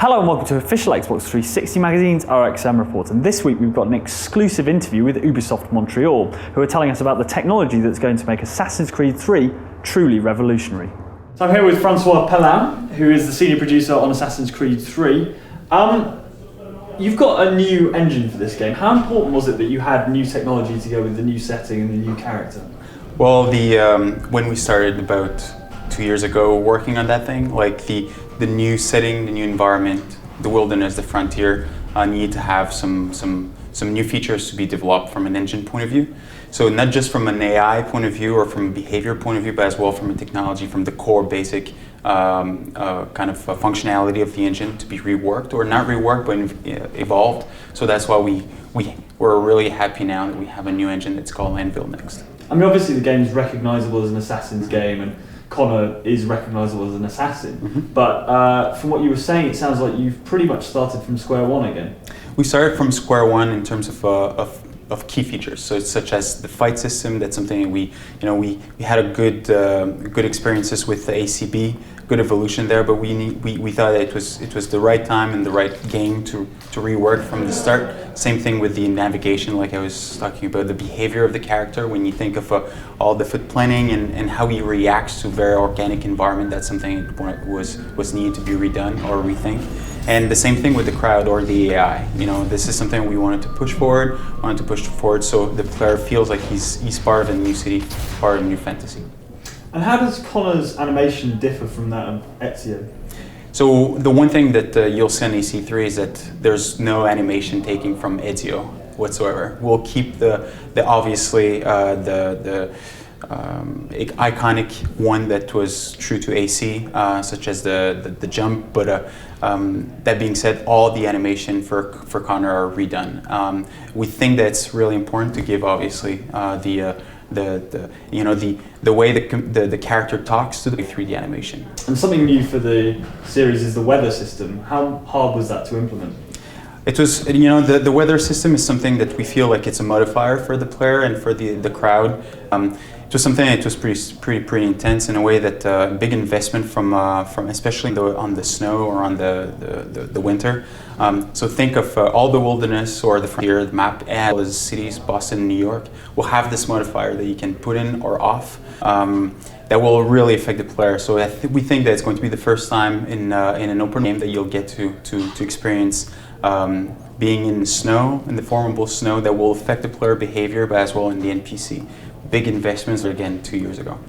Hello and welcome to official Xbox 360 Magazine's RXM report, and this week we've got an exclusive interview with Ubisoft Montreal, who are telling us about the technology that's going to make Assassin's Creed 3 truly revolutionary. So I'm here with Francois Pellin, who is the senior producer on Assassin's Creed 3. You've got a new engine for this game. How important was it that you had new technology to go with the new setting and the new character? Well, when we started about 2 years ago working on that thing, like the new setting, the new environment, the wilderness, the frontier, need to have some new features to be developed from an engine point of view. So not just from an AI point of view or from a behavior point of view, but as well from a technology, from the core basic kind of functionality of the engine to be reworked, or not reworked, but evolved. So that's why we're really happy now that we have a new engine that's called Anvil Next. I mean, obviously the game's recognisable as an Assassin's game, and Connor is recognisable as an assassin, but from what you were saying, it sounds like you've pretty much started from square one again. We started from square one in terms of key features, so such as the fight system. That's something we had a good experiences with the ACB, good evolution there, but we thought that it was the right time and the right game to rework from the start. Same thing with the navigation, like I was talking about, the behavior of the character. When you think of all the foot planning and how he reacts to very organic environment, that's something that was needed to be redone or rethink. And the same thing with the crowd or the AI. This is something we wanted to push forward, so the player feels like he's part of a new city, part of a new fantasy. And how does Connor's animation differ from that of Ezio? So the one thing that you'll see on AC3 is that there's no animation taken from Ezio whatsoever. We'll keep the iconic one that was true to AC, such as the jump, but that being said, all the animation for Connor are redone. We think that's really important to give obviously the way the character talks to the 3D animation. And something new for the series is the weather system. How hard was that to implement? It was, the weather system is something that we feel like it's a modifier for the player and for the crowd. It was something that was pretty intense in a way that big investment from especially on the snow or on the winter. So think of all the wilderness or the frontier, the map, as well as cities, Boston, New York, will have this modifier that you can put in or off. That will really affect the player. So we think that it's going to be the first time in an open game that you'll get to experience being in snow, in the formable snow, that will affect the player behavior, but as well in the NPC. Big investments, again, 2 years ago.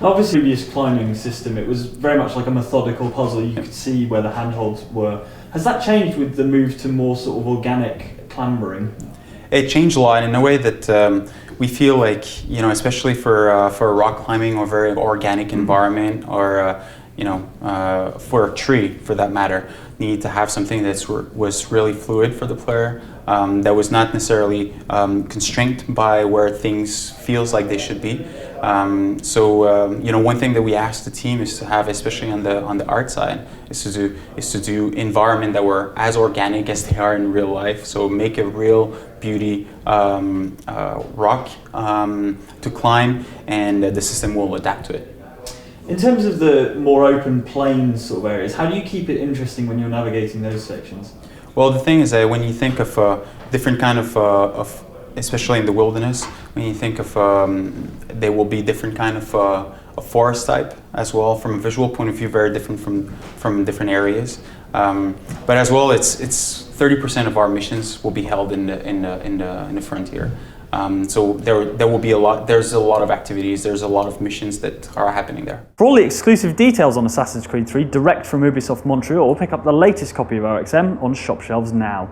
Obviously, this climbing system, it was very much like a methodical puzzle. You could see where the handholds were. Has that changed with the move to more sort of organic clambering? It changed a lot in a way that we feel like, especially for rock climbing or very organic environment, or for a tree for that matter, need to have something that was really fluid for the player, that was not necessarily constrained by where things feels like they should be. One thing that we asked the team is to have, especially on the art side, is to do environment that were as organic as they are in real life. So make a real beauty rock to climb, and the system will adapt to it. In terms of the more open plains sort of areas, how do you keep it interesting when you're navigating those sections? Well, the thing is that when you think of different kind of especially in the wilderness, when you think of there will be different kind of a forest type as well. From a visual point of view, very different from different areas. But as well, it's 30% of our missions will be held in the frontier. So there will be there's a lot of activities, there's a lot of missions that are happening there. For all the exclusive details on Assassin's Creed 3 direct from Ubisoft Montreal, pick up the latest copy of RXM on shop shelves now.